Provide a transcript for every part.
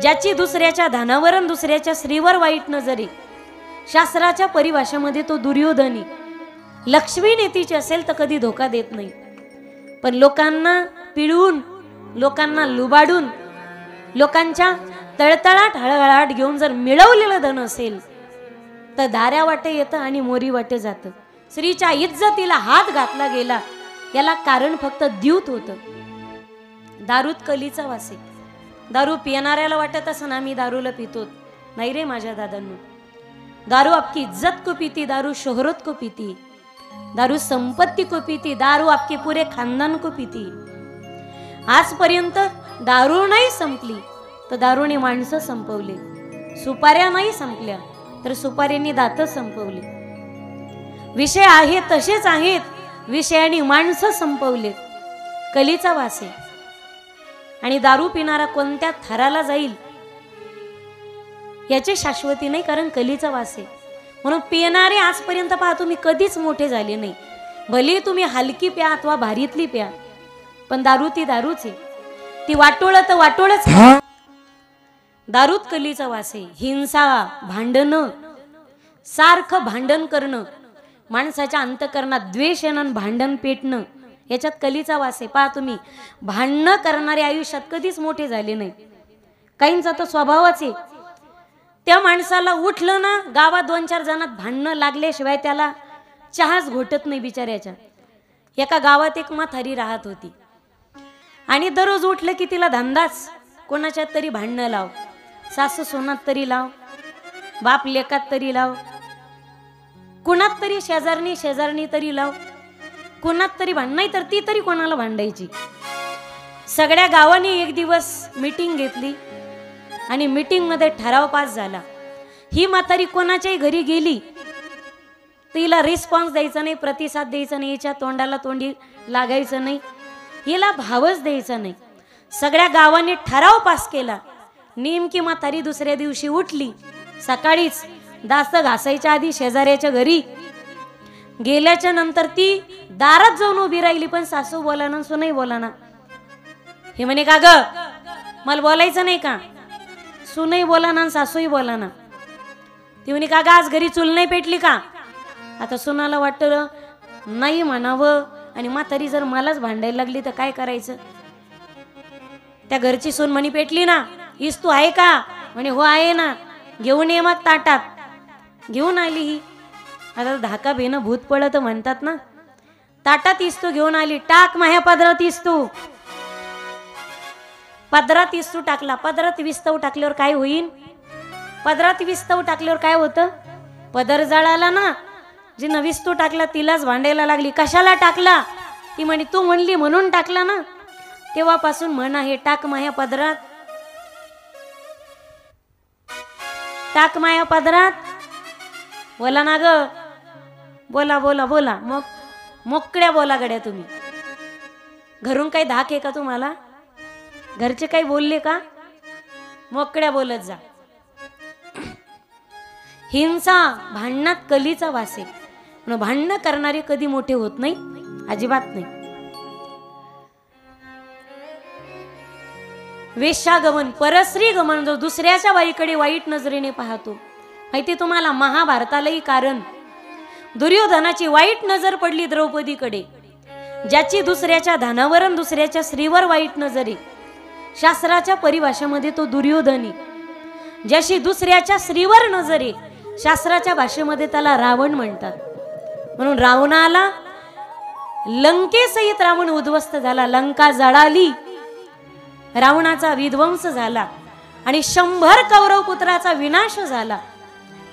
ज्याची दुसऱ्याच्या धनावर दुसऱ्याच्या स्त्रीवर वाईट नजरे, शास्त्राच्या परिभाषेमध्ये तो दुर्योधनी. लक्ष्मी नेतीची असेल तर कधी धोका देत नाही, पण लोकांना पिळवून, लोकांना लुबाडून, लोकांच्या तळतळाट हळहळाट घेऊन जर मिळवलेलं धन असेल तर दाऱ्या वाटे येतं आणि मोरी वाटे जातं. स्त्रीच्या इज्जतीला हात घातला गेला, याला कारण फक्त द्यूत होतं. दारूत कलीचा वास आहे. दारू पिणाऱ्याला वाटत असं ना मी दारूला पितो, नाही रे माझ्या दादांनो. दारू आपकी इज्जत को पीती, दारू शोहरत को पीती, दारू संपत्ति को पीती, दारू आपके पूरे खानदान को पीती. आजपर्यंत दारू नाही संपली तर दारूने माणसं संपवले. सुपाऱ्या नाही संपल्या तर सुपाऱ्यांनी दात संपवले. विषय आहेत तसेच आहेत, विषयाने माणसं संपवले. कलीचा वास आहे. आणि दारू पिणारा कोणत्या थराला जाईल याची शाश्वती नाही, कारण कलीचा वास आहे. म्हणून पिणारे आजपर्यंत पहा तुम्ही कधीच मोठे झाले नाही. भले तुम्ही हलकी प्या अथवा भारीतली प्या, पण दारू ती दारूच आहे. ती वाटोळ तर वाटोळच. दारूत कलीचा वास आहे. हिंसा, भांडणं, सारखं भांडण करणं, माणसाच्या अंतकरणात द्वेष येणं, भांडण पेटणं, याच्यात कलीचा वास आहे. पहा तुम्ही, भांडणं करणारे आयुष्यात कधीच मोठे झाले नाही. काहींचा तो स्वभावच आहे. त्या माणसाला उठलं ना, गावात 2-4 जणात भांडणं लागल्याशिवाय त्याला चहाच घोटत नाही बिचाऱ्याच्या. एका गावात एक म्हातारी राहत होती आणि दररोज उठलं की तिला धंदाच कोणाच्यात तरी भांडणं लाव, सासू सोनात तरी लाव, बाप लेकात तरी लाव, कुणात तरी शेजारणी तरी लाव, कुणात तरी भांड, नाही तर ती तरी कोणाला भांडायची. सगळ्या गावाने एक दिवस मीटिंग घेतली आणि मीटिंग मध्ये ठराव पास झाला. ही म्हातारी कोणाच्याही घरी गेली तिला रिस्पॉन्स द्यायचा नाही, प्रतिसाद द्यायचा नाही, हिच्या तोंडाला तोंडी लागायचं नाही, हिला भावच द्यायचा नाही. सगळ्या गावाने ठराव पास केला. नेमकी म्हातारी दुसऱ्या दिवशी उठली, सकाळीच दास्त घासायच्या आधी शेजाऱ्याच्या घरी गेल्याच्या नंतर ती दारात जाऊन उभी राहिली, पण सासू बोलाना, सुनई बोलाना. हे म्हणे का ग, मला बोलायचं नाही का? सुनई बोलाना, सासूही बोलाना. ती म्हणे का ग, आज घरी चूल नाही पेटली का? आता सुनाला वाटतं नाही म्हणावं, आणि म्हातारी जर मलाच भांडायला लागली तर काय करायचं? त्या घरची सून म्हणे पेटली ना, हीच तू आहे का? म्हणे हो आहे ना. घेऊन ये मग ताटात. घेऊन आली ही. आता धाका भेनं भूत पडत म्हणतात ना, ताटात इस्तू घेऊन आली. टाक माझ्या पदरात इस्तू. पदरात इस्तू टाकला. पदरात विस्तव टाकल्यावर काय होईल? पदरात विस्तव टाकल्यावर काय होतं? पदर जळाला ना. जिनं विस्तू टाकला तिलाच भांडायला लागली. कशाला टाकला? ती म्हणे तू म्हणली म्हणून टाकला ना. तेव्हापासून म्हण आहे, टाक माया पदरात, टाक माया पदरात. बोला ना ग, बोला बोला बोला. मग मोकळ्या बोला गड्या तुम्ही. घरून काही धाक आहे का तुम्हाला? घरचे काही बोलले का? मोकळ्या बोलत जा. हिंसा, भांडणात कलीचा वास आहे. भांडणं करणारे कधी मोठे होत नाही, अजिबात नाही. वेश्यागमन, परस्त्री गमन, जो दुसऱ्याच्या बाईकडे वाईट नजरेने पाहतो. माहिती तुम्हाला, महाभारतालाही कारण. दुर्योधनाची वाईट नजर पडली द्रौपदीकडे. ज्याची दुसऱ्याच्या धनावर दुसऱ्याच्या स्त्रीवर वाईट नजर आहे, शास्त्राच्या परिभाषेमध्ये तो दुर्योधनी. ज्याशी दुसऱ्याच्या स्त्रीवर नजर आहे, शास्त्राच्या भाषेमध्ये त्याला रावण म्हणतात. म्हणून रावणाला लंकेसहित रावण उद्ध्वस्त झाला. लंका जळाली, रावणाचा विध्वंस झाला आणि 100 कौरव पुत्राचा विनाश झाला.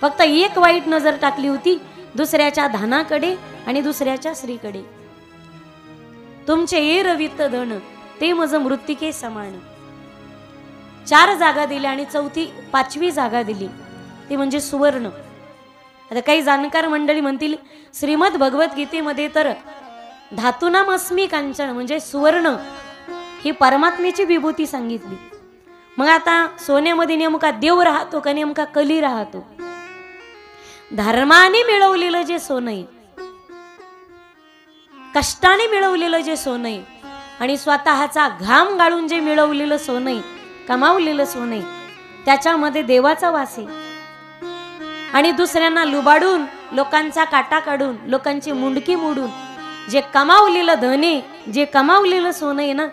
फक्त एक वाईट नजर टाकली होती दुसऱ्याच्या धनाकडे आणि दुसऱ्याच्या स्त्रीकडे. तुमचे एर वित्त धन ते मज मृत्तिके समान. 4 जागा दिल्या आणि 5वी जागा दिली ती म्हणजे सुवर्ण. आता काही जाणकार मंडळी म्हणतील श्रीमद भगवद्गीतेमध्ये तर धातूनाम अस्मी कांचन म्हणजे सुवर्ण ही परमात्म्याची विभूती सांगितली. मग आता सोन्यामध्ये नेमका देव राहतो का नेमका कली राहतो? धर्माने मिळवलेलं जे सोनं आहे, कष्टाने मिळवलेलं जे सोनं आहे आणि स्वतःचा घाम गाळून जे मिळवलेलं सोनं आहे, कमावलेलं सोनं आहे, त्याच्यामध्ये देवाचा वास आहे. आणि दुसऱ्यांना लुबाडून, लोकांचा काटा काढून, लोकांची मुंडकी मोडून जे कमावलेलं धन आहे, जे कमावलेलं सोनं आहे ना,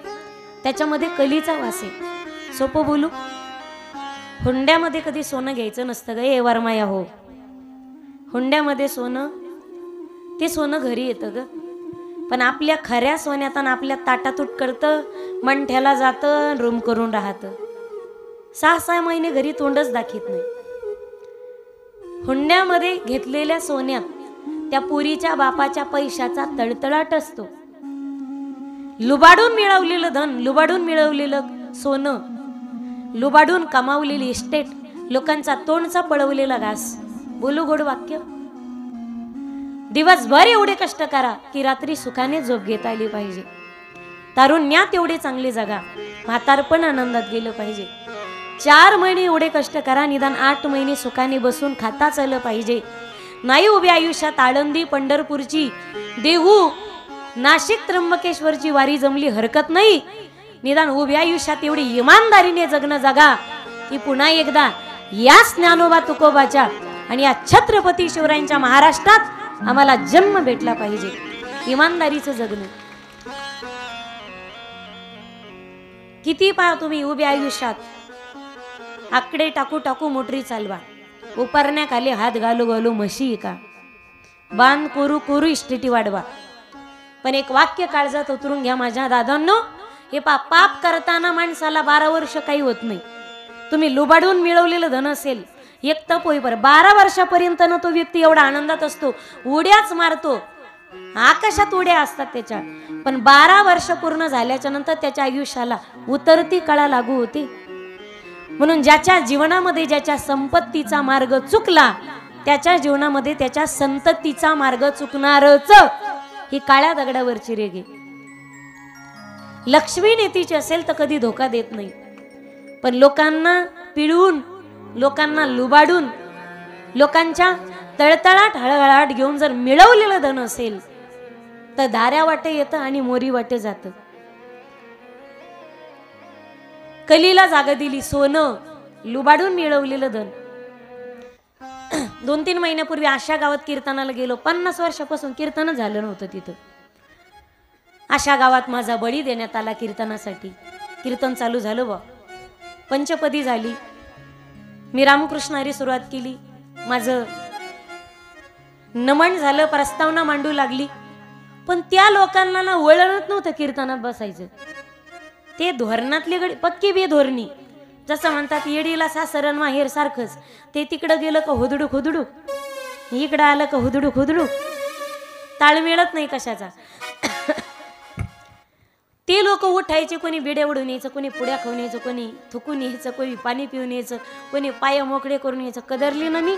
त्याच्यामध्ये कलीचा वास आहे. सोपं बोलू, हुंड्यामध्ये कधी सोनं घ्यायचं नसतं ग हे वरमाया हो. हुंड्यामध्ये सोनं, ते सोनं घरी येतं ग. पण आपल्या खऱ्या सोन्यात आणि आपल्या ताटातूट करतं, मंठ्याला जातं, रूम करून राहतं. 6-6 महिने घरी तोंडच दाखवत नाही. हुंड्यामध्ये घेतलेल्या सोन्यात त्या पुरीच्या बापाच्या पैशाचा तळतळाट असतो. लुबाडून मिळवलेलं धन, लुबाडून मिळवलेलं सोनं, लुबाडून कमावलेली इस्टेट, लोकांचा तोंडचा पळवलेला घास. बोलू गोड वाक्य. दिवसभर एवढे कष्ट करा की रात्री सुखाने झोप घेता आली पाहिजे. तारुण्यात एवढे चांगले जगा, म्हातारपण आनंदात गेलं पाहिजे. 4 महिने एवढे कष्ट करा, निदान 8 महिने सुखाने बसून खाता आलं पाहिजे. नाही उभ्या आयुष्यात आळंदी, पंढरपूरची, देहू, नाशिक, त्र्यंबकेश्वरची वारी जमली हरकत नाही. निदान उभ्या आयुष्यात एवढी इमानदारीने जगणं जगा की पुन्हा एकदा या ज्ञानोबा तुकोबाच्या आणि या छत्रपती शिवरायांच्या महाराष्ट्रात आम्हाला जन्म भेटला पाहिजे. इमानदारीचं जगणं. किती पहा तुम्ही उभ्या आयुष्यात आकडे टाकू टाकू मोटरी चालवा, उपारण्याखाली हात घालू घालू म्हशी का, बांध कोरू कोरू इस्टेटी वाढवा. पण एक वाक्य काळजात उतरून घ्या माझ्या दादांनो, हे पाप करताना माणसाला 12 वर्ष काही होत नाही. तुम्ही लुबाडून मिळवलेलं धन असेल, एक तप होईपर्यंत 12 वर्षापर्यंत ना तो व्यक्ती एवढा आनंदात असतो, उड्याच मारतो, आकाशात उड्या असतात त्याच्या. पण 12 वर्ष पूर्ण झाल्याच्या नंतर त्याच्या आयुष्याला उतरती कळा लागू होती. म्हणून ज्याच्या जीवनामध्ये ज्याच्या संपत्तीचा मार्ग चुकला, त्याच्या जीवनामध्ये त्याच्या संततीचा मार्ग चुकणारच. ही काळ्या दगडावरची रेघे. लक्ष्मी नेतीची असेल तर कधी धोका देत नाही. पण लोकांना पिळून, लोकांना लुबाडून, लोकांच्या तळतळाट हळहळाट घेऊन जर मिळवलेलं धन असेल तर धाऱ्या वाटे येतं आणि मोरी वाटे जातं. कलीला जागा दिली सोनं, लुबाडून मिळवलेलं धन. 2-3 महिन्यापूर्वी अशा गावात कीर्तनाला गेलो. 50 वर्षापासून कीर्तन झालं नव्हतं तिथं. अशा गावात माझा बळी देण्यात आला कीर्तनासाठी. कीर्तन चालू झालं बा, पंचपदी झाली, मी रामकृष्णारी सुरुवात केली, माझं नमन झालं, प्रस्तावना मांडू लागली. पण त्या लोकांना ना वळणच नव्हतं कीर्तनात बसायचं. ते धोरणातली गडी पक्की बेधोरणी, जसं म्हणतात येडीला सासरण माहेर सारखंच. ते तिकडं गेलं का हुदडूक हुदडूक, इकडं आलं का हुदडूक हुदडूक, ताळ मिळत नाही कशाचा. ते लोक उठायचे, कोणी बिड्या उडून यायचं, कोणी पुड्या खाऊन यायचं, कोणी थुकून यायचं, कोणी पाणी पिऊन यायचं, कोणी पाय मोकळे करून यायचं. कदरली ना मी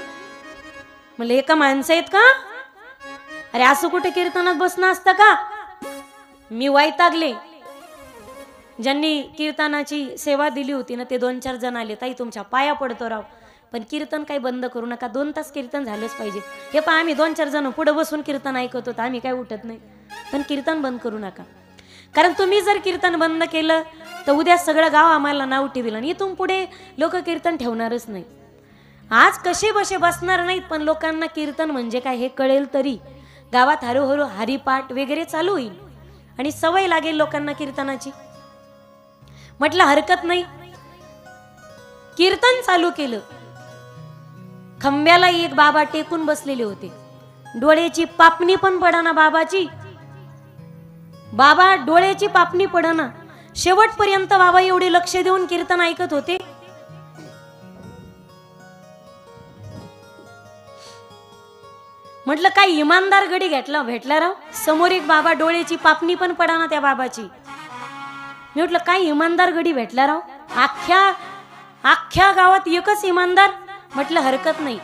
म्हणलं, एका माणसं आहेत का? अरे असं कुठे कीर्तनात बसणं असतं का? मी वैतागले. ज्यांनी कीर्तनाची सेवा दिली होती ना, ते 2-4 जण आले, ताई तुमच्या पाया पडतो राव, पण कीर्तन काही बंद करू नका, 2 तास कीर्तन झालंच पाहिजे. हे पहा, आम्ही 2-4 जण पुढे बसून कीर्तन ऐकत होतो, आम्ही काय उठत नाही, पण कीर्तन बंद करू नका. कारण तुम्ही जर कीर्तन बंद केलं तर उद्या सगळं गाव आम्हाला नाव ठेवील आणि इथून पुढे लोक कीर्तन ठेवणारच नाही. आज कसे बसे बसणार नाहीत, पण लोकांना कीर्तन म्हणजे काय हे कळेल तरी गावात हळूहळू हरिपाठ वगैरे चालू होईल आणि सवय लागेल लोकांना कीर्तनाची. म्हटलं हरकत नाही, कीर्तन चालू केलं. खंब्याला एक बाबा टेकून बसलेले होते, डोळ्याची पापणी पण पडाना बाबाची. बाबा डोळ्याची पापणी पडना, शेवटपर्यंत बाबा एवढे लक्ष देऊन कीर्तन ऐकत होते. म्हटलं काय इमानदार गडी भेटला राव. समोर एक बाबा, डोळ्याची पापणी पण पडाना त्या बाबाची. मी म्हटलं काय इमानदार गडी भेटला राव, अख्ख्या गावात एकच इमानदार. म्हटलं हरकत नाही,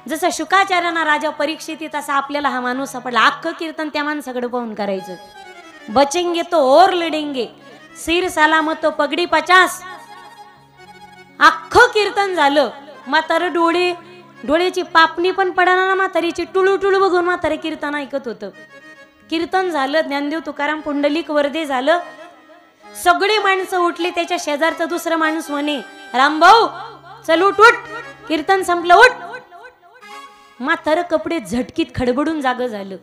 जसं शुकाचार्यांना राजा परीक्षित तसा आपल्याला हा माणूस सापडला. अख्खं कीर्तन त्या माणसाकडे पाहून करायचं. बचेंगे तो और लढेंगे, सिर सलामत तो पगडी 50. अख्खं कीर्तन झालं. म्हातार डोळ्याची पापणी पण पडाना ना, म्हातारीची टुळू टुळू बघून म्हातारे कीर्तन ऐकत होतं. कीर्तन झालं, ज्ञानदेव तुकाराम पुंडलिक वर्दे झालं. सगळे माणसं उठले. त्याच्या शेजारचा दुसरा माणूस म्हणे, रामभाऊ चल उठ उठ, कीर्तन संपलं उठ. म्हातारं कपडे झटकीत खडबडून जाग झालं.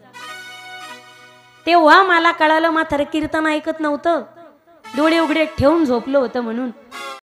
तेव्हा मला कळालं म्हातारं कीर्तन ऐकत नव्हतं, डोळे उघडे ठेवून झोपलं होतं म्हणून.